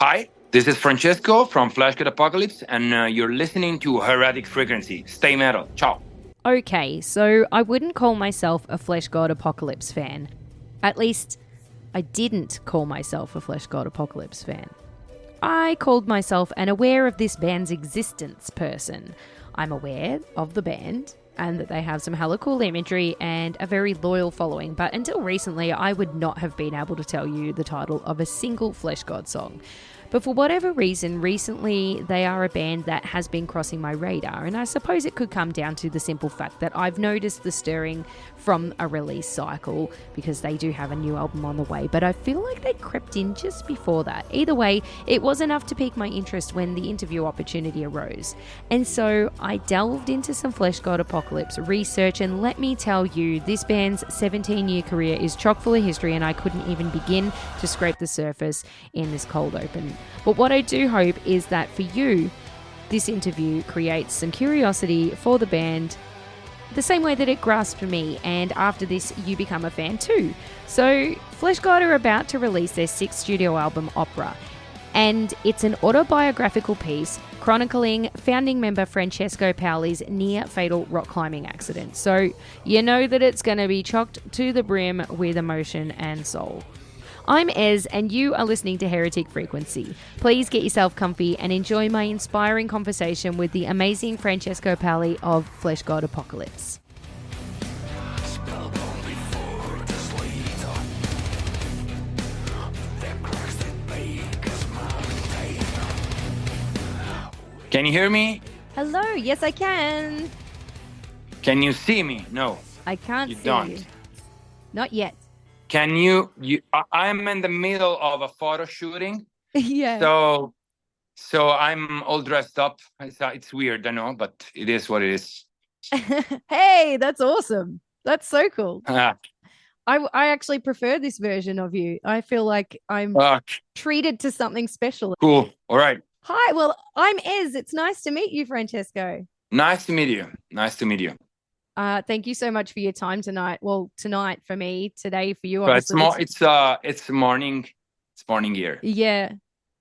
Hi, this is Francesco from Fleshgod Apocalypse, and you're listening to Heretic Frequency. Stay metal. Ciao. Okay, so I wouldn't call myself a Fleshgod Apocalypse fan. At least, I didn't call myself a Fleshgod Apocalypse fan. I called myself an aware of this band's existence person. I'm aware of the band and that they have some hella cool imagery and a very loyal following, but until recently, I would not have been able to tell you the title of a single Fleshgod song. But for whatever reason, recently they are a band that has been crossing my radar, and I suppose it could come down to the simple fact that I've noticed the stirring from a release cycle because they do have a new album on the way, but I feel like they crept in just before that. Either way, it was enough to pique my interest when the interview opportunity arose. And so I delved into some Fleshgod Apocalypse research, and let me tell you, this band's 17-year career is chock full of history, and I couldn't even begin to scrape the surface in this cold open. But what I do hope is that for you, this interview creates some curiosity for the band, the same way that it grasped me, and after this, you become a fan too. So, Fleshgod are about to release their 6th studio album, Opera, and it's an autobiographical piece chronicling founding member Francesco Paoli's near-fatal rock climbing accident. So, you know that it's going to be chocked to the brim with emotion and soul. I'm Ez, and you are listening to Heretic Frequency. Please get yourself comfy and enjoy my inspiring conversation with the amazing Francesco Paoli of Fleshgod Apocalypse. Can you hear me? Hello, yes I can. Can you see me? No. I can't you see don't. you. Not yet. Can I'm in the middle of a photo shooting. Yeah. So I'm all dressed up. It's weird, I know, but it is what it is. Hey, that's awesome. That's so cool. Ah, I actually prefer this version of you. I feel like I'm treated to something special. cool. All right. Hi, well, I'm Ez. It's nice to meet you, Francesco. Nice to meet you. Nice to meet you. Thank you so much for your time tonight. Well, tonight for me, today for you. But it's Obviously, it's morning. It's morning here. yeah.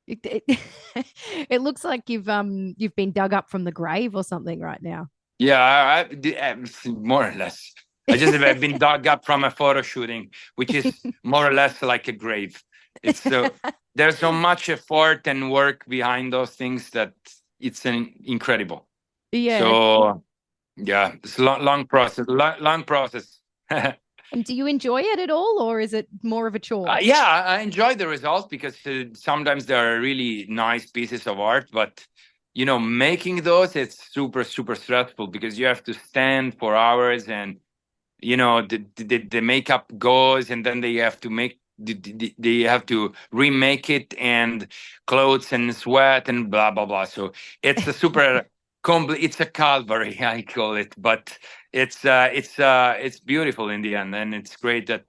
It looks like you've been dug up from the grave or something right now. Yeah, more or less. I've been dug up from a photo shooting, which is more or less like a grave. It's so there's so much effort and work behind those things that it's incredible. Yeah. So yeah, it's long process. Long process. And do you enjoy it at all, or is it more of a chore? Yeah, I enjoy the results because sometimes there are really nice pieces of art, but making those, it's super stressful because you have to stand for hours, and the makeup goes, and then they have to they have to remake it, and clothes and sweat and blah blah blah. So it's a super it's a calvary, I call it, but it's beautiful in the end, and it's great that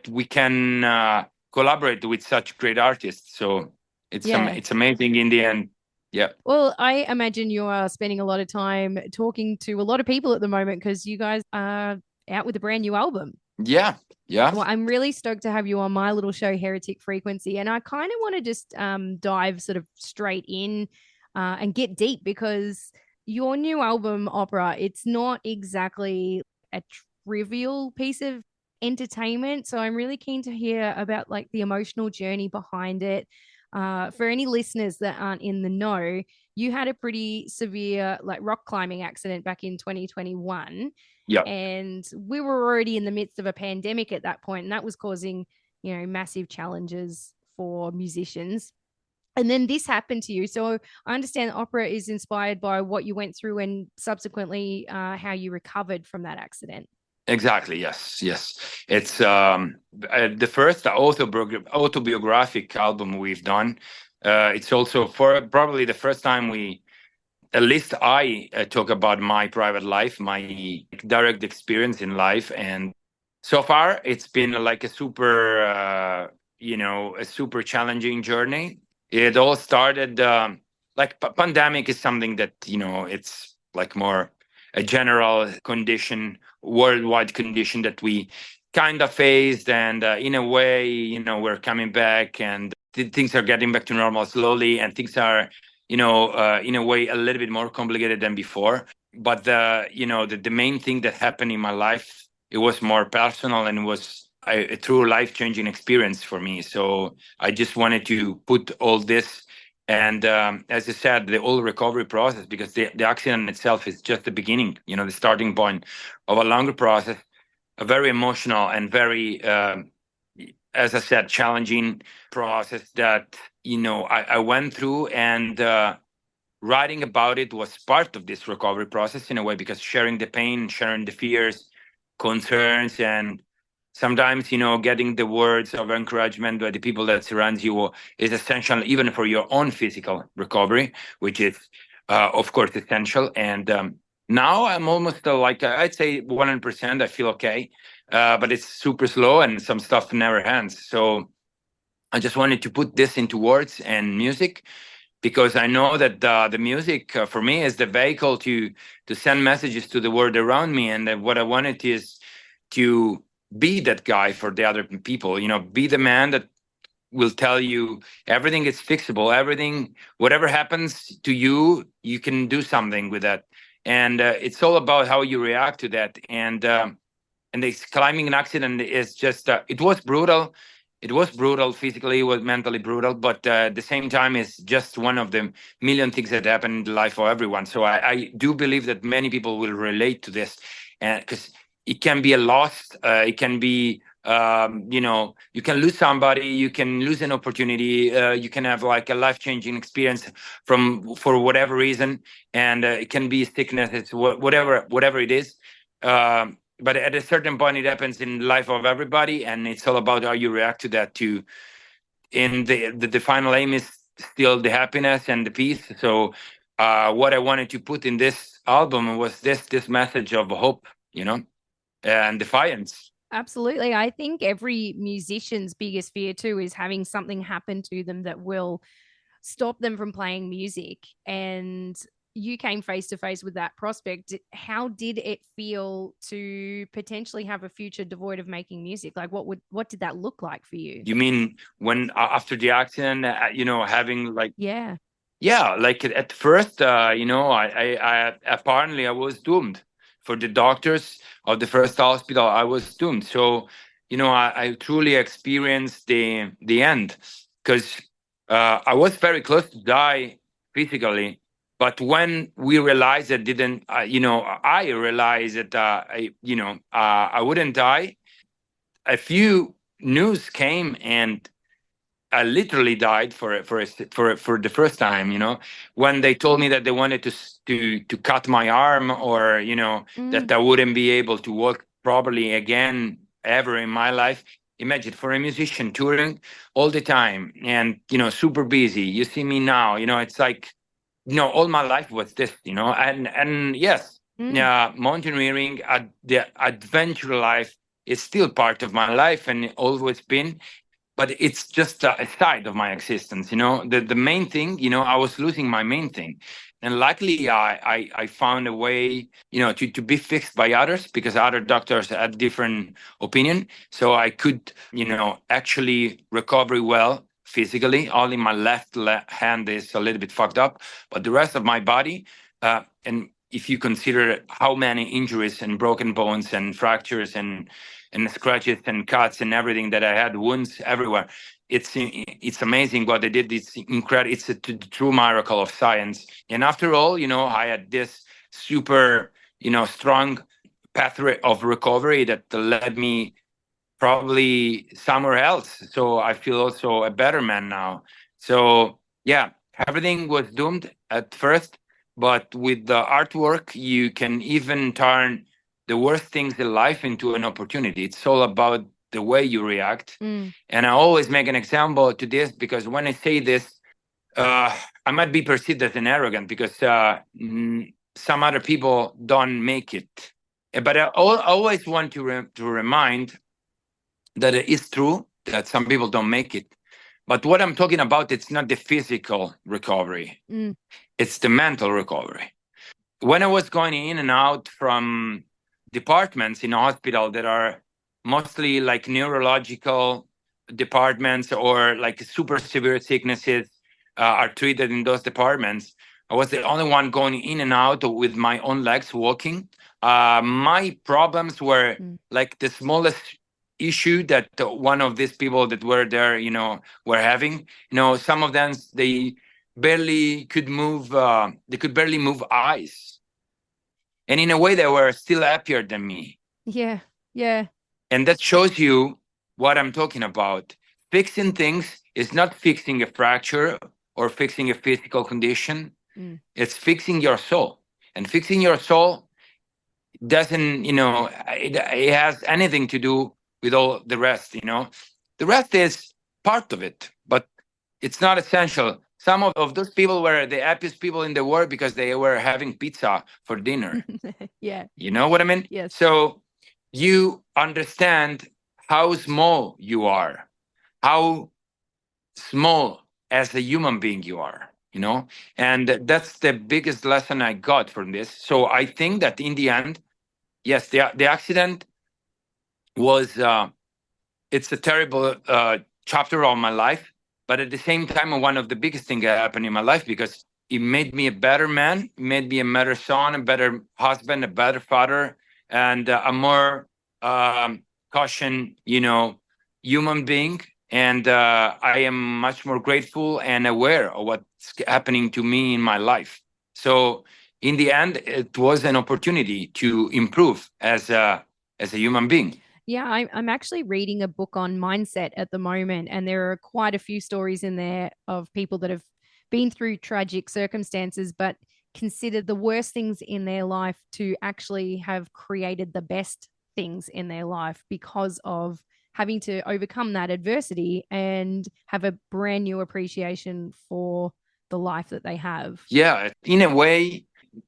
we can collaborate with such great artists. So it's amazing in the end. Yeah. Well, I imagine you are spending a lot of time talking to a lot of people at the moment because you guys are out with a brand new album. Yeah. Well, I'm really stoked to have you on my little show, Heretic Frequency, and I kind of want to just dive sort of straight in and get deep because your new album, Opera, it's not exactly a trivial piece of entertainment. So I'm really keen to hear about like the emotional journey behind it. For any listeners that aren't in the know, you had a pretty severe like rock climbing accident back in 2021. Yeah. And we were already in the midst of a pandemic at that point, and that was causing, massive challenges for musicians. And then this happened to you. So I understand Opera is inspired by what you went through and subsequently how you recovered from that accident. Exactly. Yes. It's the first autobiographic album we've done. It's also for probably the first time at least I talk about my private life, my direct experience in life, and so far it's been like a super challenging journey. It all started pandemic is something that it's like more a general condition, worldwide condition that we kind of faced, and in a way, we're coming back, and things are getting back to normal slowly, and things are, in a way, a little bit more complicated than before. But the main thing that happened in my life, it was more personal, and it was a true life-changing experience for me. So I just wanted to put all this, and as I said, the whole recovery process, because the accident itself is just the beginning, the starting point of a longer process, a very emotional and very, as I said, challenging process that I went through, and writing about it was part of this recovery process in a way, because sharing the pain, sharing the fears, concerns, and sometimes getting the words of encouragement by the people that surround you is essential, even for your own physical recovery, which is of course essential. And now I'm almost like, I'd say 100%, I feel okay, but it's super slow, and some stuff never ends. So I just wanted to put this into words and music, because I know that the music for me is the vehicle to send messages to the world around me. And what I wanted is to be that guy for the other people, be the man that will tell you everything is fixable, everything, whatever happens to you, you can do something with that. And it's all about how you react to that. And this climbing an accident is just, it was brutal. It was brutal physically, it was mentally brutal, but at the same time, it's just one of the million things that happen in the life of everyone. So I do believe that many people will relate to this, because it can be a loss. It can be, you can lose somebody, you can lose an opportunity, you can have like a life-changing experience for whatever reason, and it can be sickness, it's whatever it is. But at a certain point, it happens in the life of everybody, and it's all about how you react to that too. And the final aim is still the happiness and the peace. So what I wanted to put in this album was this message of hope, and defiance. Absolutely. I think every musician's biggest fear too is having something happen to them that will stop them from playing music. And you came face to face with that prospect. How did it feel to potentially have a future devoid of making music? Like what did that look like for you? You mean when after the accident, having like, Yeah. yeah, like at first, I apparently I was doomed. For the doctors of the first hospital, I was doomed. So, I truly experienced the end, because I was very close to die physically. But when we realized that didn't, I realized that, I wouldn't die. A few news came, and I literally died for the first time. When they told me that they wanted to cut my arm, or that I wouldn't be able to walk properly again ever in my life. Imagine, for a musician touring all the time, and super busy. You see me now. It's like, all my life was this. And yes, mountaineering, the adventure life is still part of my life, and always been, but it's just a side of my existence. The main thing, I was losing my main thing, and luckily I found a way, to be fixed by others, because other doctors had different opinion. So I could, actually recover well physically. Only my left hand is a little bit fucked up, but the rest of my body, and if you consider how many injuries and broken bones and fractures and scratches and cuts and everything that I had, wounds everywhere. It's amazing what they did. It's incredible. It's a true miracle of science. And after all, I had this super, strong pathway of recovery that led me probably somewhere else. So I feel also a better man now. So yeah, everything was doomed at first, but with the artwork, you can even turn the worst things in life into an opportunity. It's all about the way you react. And I always make an example to this, because when I say this, I might be perceived as an arrogant, because some other people don't make it. But I always want to remind that it is true that some people don't make it. But what I'm talking about, it's not the physical recovery. It's the mental recovery. When I was going in and out from departments in a hospital that are mostly like neurological, departments, or like super severe sicknesses are treated in those departments. I was the only one going in and out with my own legs walking. My problems were like the smallest issue that one of these people that were there, were having. Some of them, they barely could move. They could barely move eyes, and in a way, they were still happier than me. Yeah, yeah. And that shows you what I'm talking about. Fixing things is not fixing a fracture or fixing a physical condition. It's fixing your soul. And fixing your soul doesn't, it has anything to do with all the rest, The rest is part of it, but it's not essential. Some of those people were the happiest people in the world because they were having pizza for dinner. Yeah. You know what I mean? Yes. So you understand how small you are, how small as a human being you are, and that's the biggest lesson I got from this. So I think that in the end, yes, the accident was it's a terrible chapter of my life, but at the same time, one of the biggest things that happened in my life, because it made me a better man, made me a better son, a better husband, a better father, and a more caution, human being. And I am much more grateful and aware of what's happening to me in my life. So in the end, it was an opportunity to improve as a human being. Yeah, I'm actually reading a book on mindset at the moment, and there are quite a few stories in there of people that have been through tragic circumstances, but considered the worst things in their life to actually have created the best things in their life because of having to overcome that adversity and have a brand new appreciation for the life that they have. Yeah, in a way,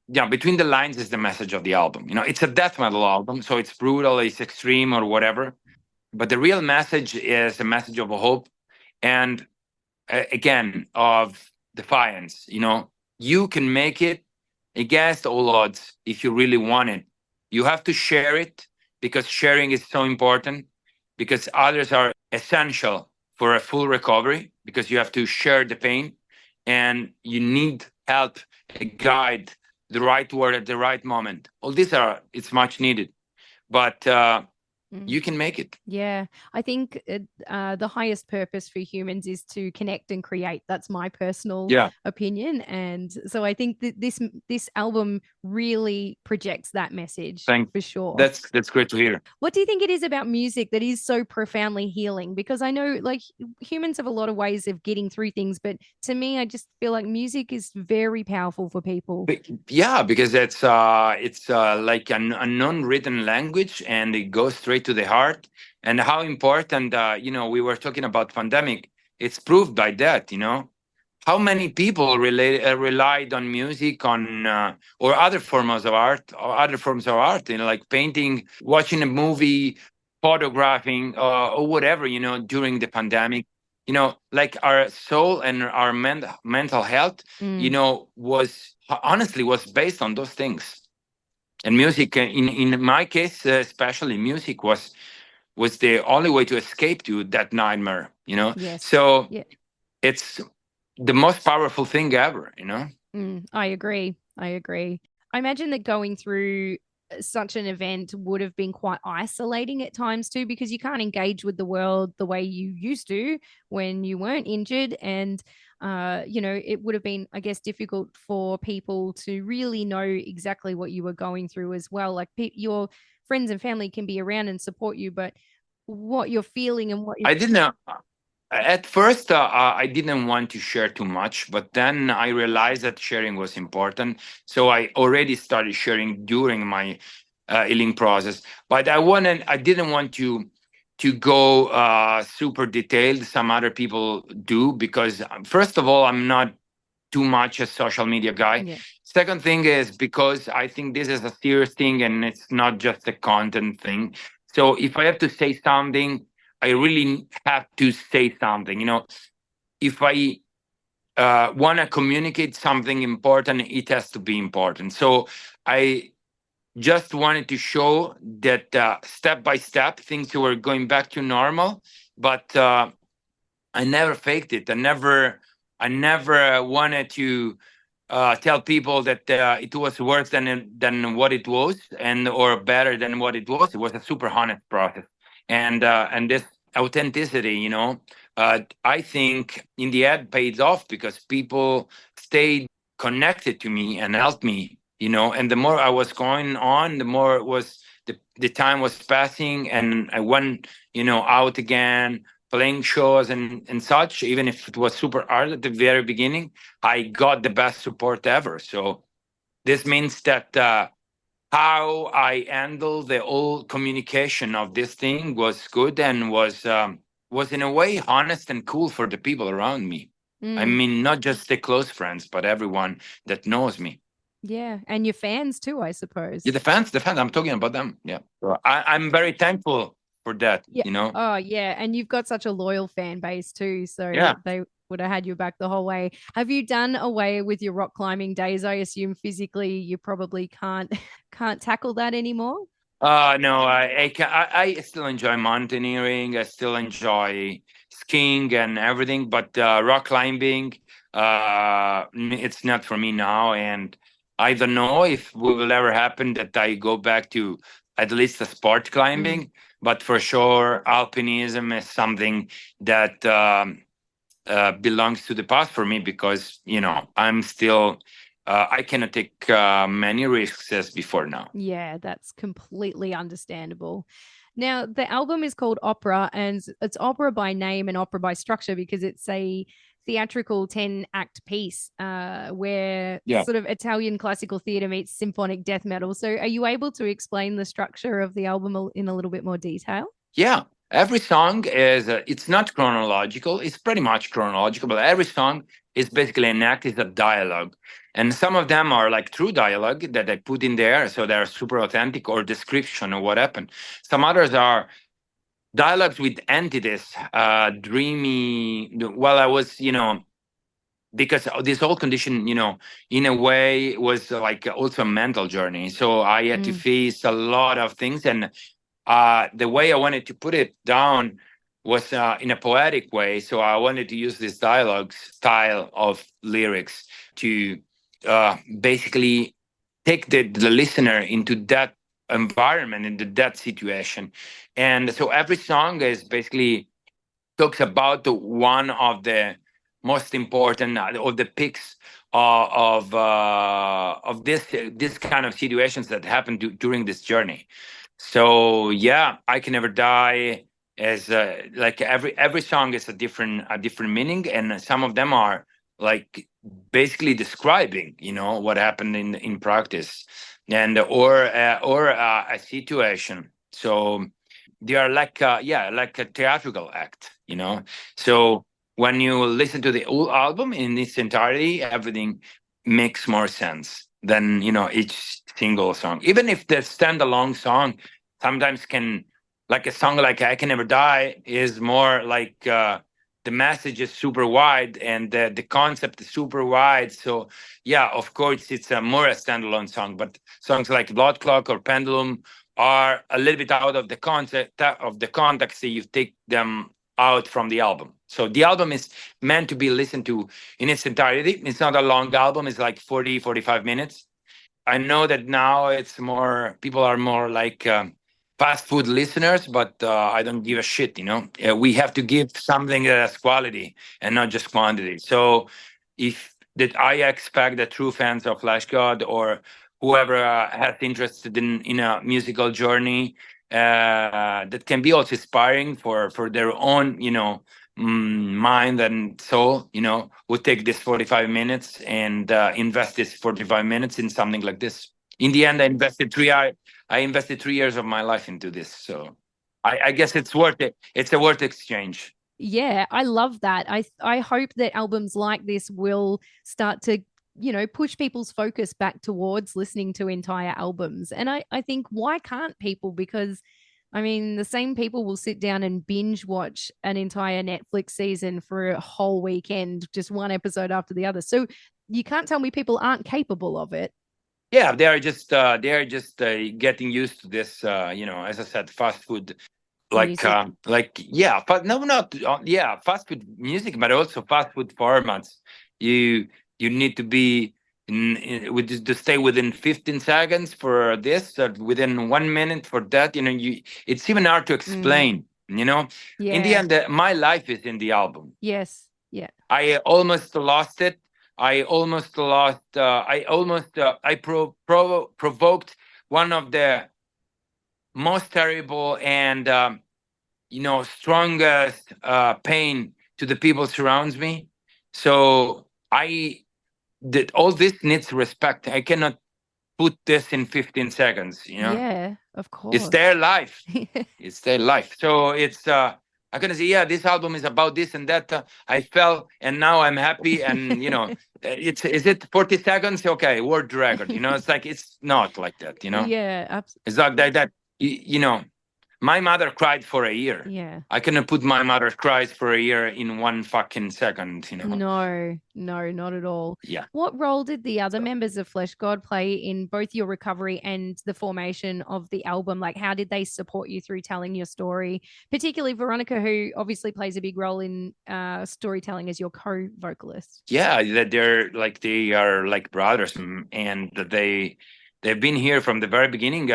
yeah, between the lines is the message of the album. It's a death metal album, so it's brutal, it's extreme or whatever. But the real message is a message of hope and, again, of defiance. You can make it against all odds if you really want it. You have to share it because sharing is so important, because others are essential for a full recovery, because you have to share the pain and you need help, a guide, the right word at the right moment. All these it's much needed, but you can make it. Yeah, I think the highest purpose for humans is to connect and create. That's my personal opinion, and so I think that this album really projects that message. For sure. That's great to hear. What do you think it is about music that is so profoundly healing? Because I know, like, humans have a lot of ways of getting through things, but to me, I just feel like music is very powerful for people. Yeah, because it's like a non-written language, and it goes straight to the heart. And how important, we were talking about pandemic. It's proved by that, how many people relied on music, on or other forms of art, like painting, watching a movie, photographing, or whatever, during the pandemic. Like our soul and our mental health, was based on those things. And music, in my case, especially, music was the only way to escape to that nightmare. Yes. So it's the most powerful thing ever. I agree. I imagine that going through such an event would have been quite isolating at times too, because you can't engage with the world the way you used to when you weren't injured. And it would have been, I guess, difficult for people to really know exactly what you were going through as well. Like your friends and family can be around and support you, but what you're feeling and what I didn't at first I didn't want to share too much, but then I realized that sharing was important, so I already started sharing during my healing process. But I didn't want to go super detailed. Some other people do, because first of all, I'm not too much a social media guy. Yeah. Second thing is because I think this is a serious thing and it's not just a content thing. So if I have to say something, I really have to say something. If I want to communicate something important, it has to be important. So I just wanted to show that step by step things were going back to normal, but I never faked it. I never wanted to tell people that it was worse than what it was, and or better than what it was. It was a super honest process, and this authenticity, I think in the end paid off because people stayed connected to me and helped me. And the more I was going on, the more it was the time was passing, and I went, out again, playing shows and such, even if it was super hard at the very beginning. I got the best support ever. So this means that how I handle the whole communication of this thing was good, and was in a way honest and cool for the people around me. I Mm. mean, not just the close friends, but everyone that knows me. Yeah, and your fans too, I Yeah, suppose. the fans. I'm talking about them. Yeah, so I'm very thankful for that. Yeah. Oh, yeah, and you've got such a loyal fan base too, so Yeah. they would have had you back the whole way. Have you done away with your rock climbing days? I assume physically you probably can't tackle that anymore. No, I still enjoy mountaineering. I still enjoy skiing and everything, but rock climbing, it's not for me now. And I don't know if it will ever happen that I go back to at least a sport Mm. climbing. But for sure, alpinism is something that belongs to the past for me because I'm still I cannot take many risks as before now. Yeah, that's completely understandable. Now, the album is called Opera, and it's opera by name and opera by structure because it's a theatrical 10-act piece where Yeah. sort of Italian classical theater meets symphonic death metal. So, are you able to explain the structure of the album in a little bit more detail? Yeah, every song is it's not chronological. It's pretty much chronological, but every song is basically an act, is a dialogue. And some of them are like true dialogue that I put in there, so they're super authentic, or description of what happened. Some others are dialogues with entities, dreamy. Well, I was, because this whole condition, in a way was like also a mental journey. So I had to Mm. face a lot of things, and the way I wanted to put it down was in a poetic way. So I wanted to use this dialogue style of lyrics to basically take the listener into that environment, into that situation. And so every song is basically talks about one of the most important of the peaks of this kind of situations that happen during this journey. So yeah, I Can Never Die is like every song is a different meaning, and some of them are like basically describing what happened in practice, and or a situation. So they are like like a theatrical act. So when you listen to the whole album in its entirety, everything makes more sense than each single song. Even if the standalone song sometimes can, like a song like I Can Never Die is more like the message is super wide, and the concept is super wide. So yeah, of course it's more a standalone song, but songs like Blood Clock or Pendulum are a little bit out of the concept of the context, so you take them out from the album. So the album is meant to be listened to in its entirety. It's not a long album. It's like 40, 45 minutes. I know that now it's more, people are more like fast food listeners, but I don't give a shit. We have to give something that has quality and not just quantity. So if that, I expect the true fans of Fleshgod or whoever has interested in a musical journey that can be also inspiring for their own, mind and soul, would take this 45 minutes and invest this 45 minutes in something like this. In the end, I invested 3 years of my life into this. So I guess it's worth it. It's a worth exchange. Yeah, I love that. I hope that albums like this will start to, push people's focus back towards listening to entire albums. And I think, why can't people? Because I mean, the same people will sit down and binge watch an entire Netflix season for a whole weekend, just one episode after the other. So you can't tell me people aren't capable of it. Yeah, they are just getting used to this. As I said, fast food music. Yeah, but no, not yeah, fast food music, but also fast food formats. You need to be to stay within 15 seconds for this, within 1 minute for that. It's even hard to explain. In the Yeah. end, my life is in the album. Yes. Yeah. I almost lost it. I almost lost. I provoked one of the most terrible and strongest pain to the people surrounds me. So I did all this needs respect. I cannot put this in 15 seconds. Yeah, of It's course. their life. It's their life. So it's I'm gonna say, yeah, this album is about this and that. I fell and now I'm happy. And it's is it 40 seconds? Okay, word record. It's like it's not like that. Yeah, It's not like that. My mother cried for a year. yeah. I cannot put my mother cries for a year in one fucking second. No, no, not at all. Yeah. What role did the other So, members of Flesh God play in both your recovery and the formation of the album? Like, how did they support you through telling your story? Particularly Veronica, who obviously plays a big role in storytelling as your co-vocalist. yeah, that they are like brothers, and that they've been here from the very beginning.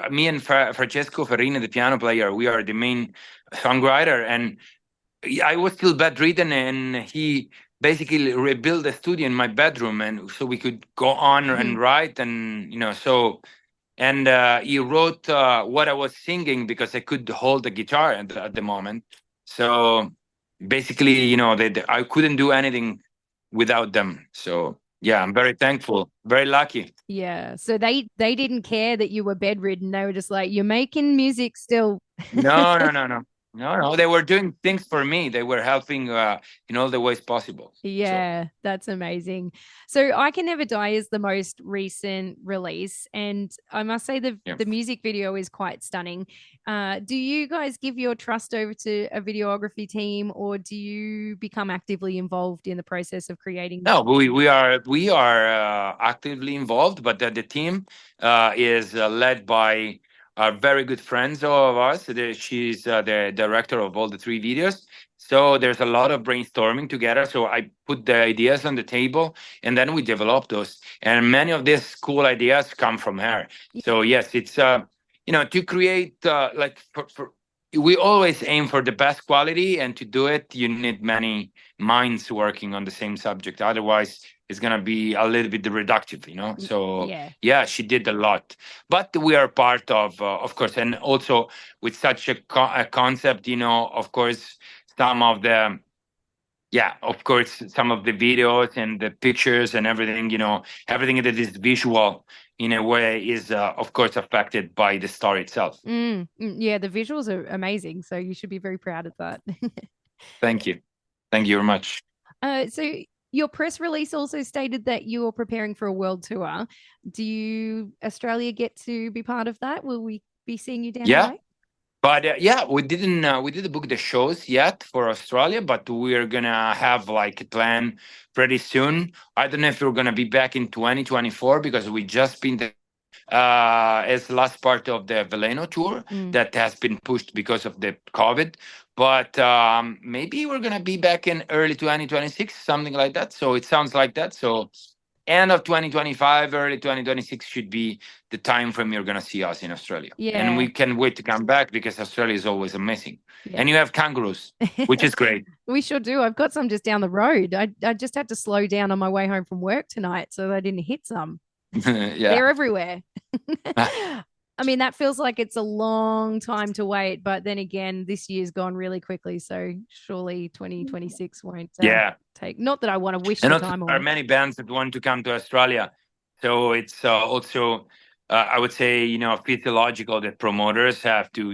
Me and Francesco Farina, the piano player, we are the main songwriter, and I was still bedridden, and he basically rebuilt the studio in my bedroom, and so we could go on and write, and so. And he wrote what I was singing because I could hold the guitar at the moment. So basically, I couldn't do anything without them. So yeah, I'm very thankful, very lucky. Yeah. So they didn't care that you were bedridden. They were just like, you're making music still. No, no, no, no. No, no, they were doing things for me. They were helping in all the ways possible. So Yeah, that's amazing. So I Can Never Die is the most recent release, and I must say yeah. the music video is quite stunning. Do you guys give your trust over to a videography team, or do you become actively involved in the process of creating? No, we are actively involved, but the team is led by very good friends of us. She's the director of all the three videos. So there's a lot of brainstorming together. So I put the ideas on the table, and then we develop those. And many of these cool ideas come from her. So yes, it's to create we always aim for the best quality, and to do it, you need many minds working on the same subject. Otherwise, it's gonna be a little bit reductive. So yeah, she did a lot, but we are part of course, and also with such a concept, of course, some of the yeah, of course, some of the videos and the pictures and everything, everything that is visual in a way is, of course, affected by the story itself. Yeah, the visuals are amazing. So you should be very proud of that. Thank you. Thank you very much. So your press release also stated that you're preparing for a world tour. Do you Australia get to be part of that? Will we be seeing you down Yeah. the way? But yeah, we didn't book the shows yet for Australia, but we're gonna have like a plan pretty soon. I don't know if we're gonna be back in 2024 because we just been as last part of the Veleno tour that has been pushed because of the COVID. But maybe we're gonna be back in early 2026, something like that. So it sounds like that. So end of 2025, early 2026 should be the time frame you're going to see us in Australia. Yeah. And we can't wait to come back because Australia is always amazing. Yeah. And you have kangaroos, which is great. We sure do. I've got some just down the road. I just had to slow down on my way home from work tonight so I didn't hit some. Yeah. They're everywhere. I mean, that feels like it's a long time to wait, but then again, this year's gone really quickly. So surely 2026 won't Yeah. take. Not that I want to wish And the also, time there are away. many bands that want to come to Australia. So it's also, I would say, physiological that promoters have to,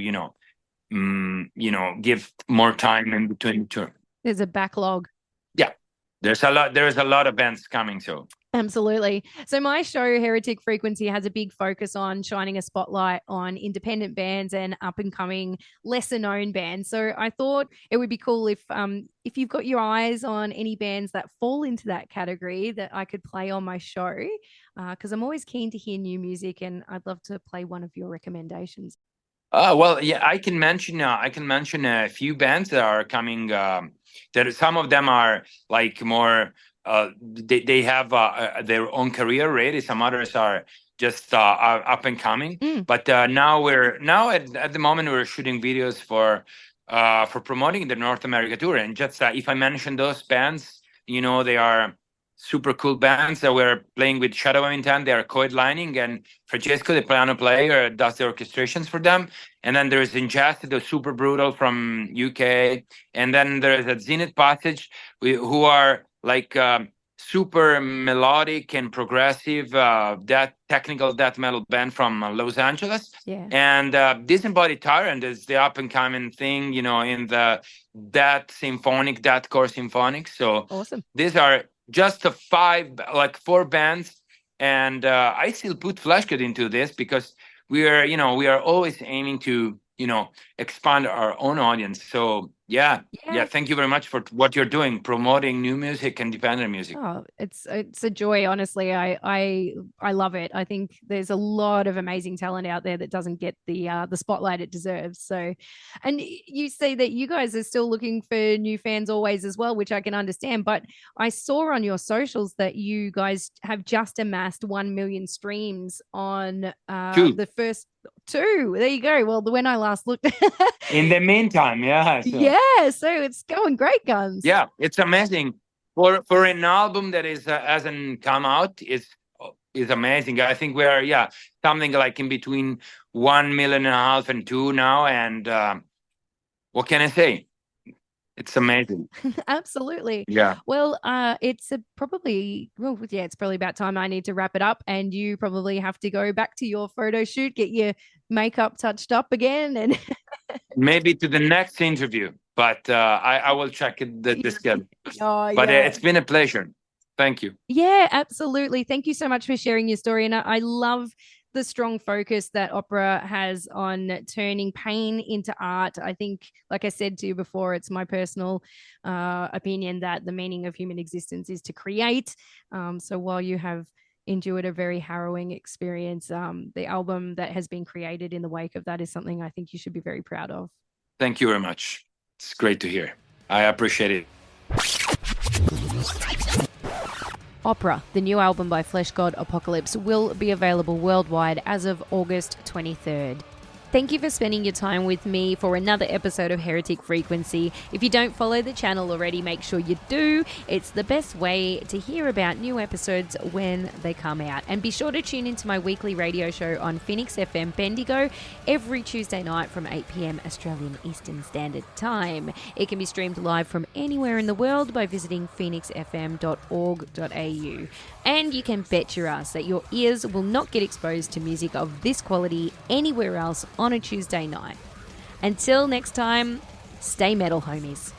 give more time in between the tour. There's a backlog. Yeah. There's a lot of bands coming. So Absolutely. So my show, Heretic Frequency, has a big focus on shining a spotlight on independent bands and up and coming, lesser known bands. So I thought it would be cool if you've got your eyes on any bands that fall into that category that I could play on my show, because I'm always keen to hear new music, and I'd love to play one of your recommendations. Well, yeah, I can mention a few bands that are coming. That some of them are like more. They have their own career already. Some others are just are up and coming. But now at the moment we're shooting videos for promoting the North America tour. And just if I mention those bands, they are super cool bands that we're playing with Shadow Intent. They are co-headlining, and Francesco, the piano player, does the orchestrations for them. And then there's Ingest, the super brutal from UK. And then there's a Zenith Passage, who are like super melodic and progressive, technical death metal band from Los Angeles. Yeah. And Disembodied Tyrant is the up and coming thing, in the deathcore symphonic. So awesome. These are just four bands, and I still put Fleshgod into this because we are always aiming to expand our own audience. So yeah, thank you very much for what you're doing, promoting new music and independent music. Oh, it's a joy, honestly. I love it. I think there's a lot of amazing talent out there that doesn't get the spotlight it deserves. So, and you say that you guys are still looking for new fans always as well, which I can understand. But I saw on your socials that you guys have just amassed 1 million streams on the first 2. There you go. Well, when I last looked in the meantime, so it's going great guns. Yeah, it's amazing for an album that hasn't come out. Is amazing. I think we are something like in between 1.5 million and 2 now, and what can I say? It's amazing. Absolutely. Yeah. Well, it's probably about time I need to wrap it up, and you probably have to go back to your photo shoot, get your makeup touched up again, and maybe to the next interview. But I will check the schedule. But it's been a pleasure. Thank you. Yeah, absolutely. Thank you so much for sharing your story, and I love the strong focus that opera has on turning pain into art. I think, like I said to you before, it's my personal opinion that the meaning of human existence is to create. So while you have endured a very harrowing experience, the album that has been created in the wake of that is something I think you should be very proud of. Thank you very much. It's great to hear. I appreciate it. Opera, the new album by Fleshgod Apocalypse, will be available worldwide as of August 23rd. Thank you for spending your time with me for another episode of Heretic Frequency. If you don't follow the channel already, make sure you do. It's the best way to hear about new episodes when they come out. And be sure to tune into my weekly radio show on Phoenix FM Bendigo every Tuesday night from 8 p.m. Australian Eastern Standard Time. It can be streamed live from anywhere in the world by visiting phoenixfm.org.au. And you can bet your ass that your ears will not get exposed to music of this quality anywhere else on a Tuesday night. Until next time, stay metal, homies.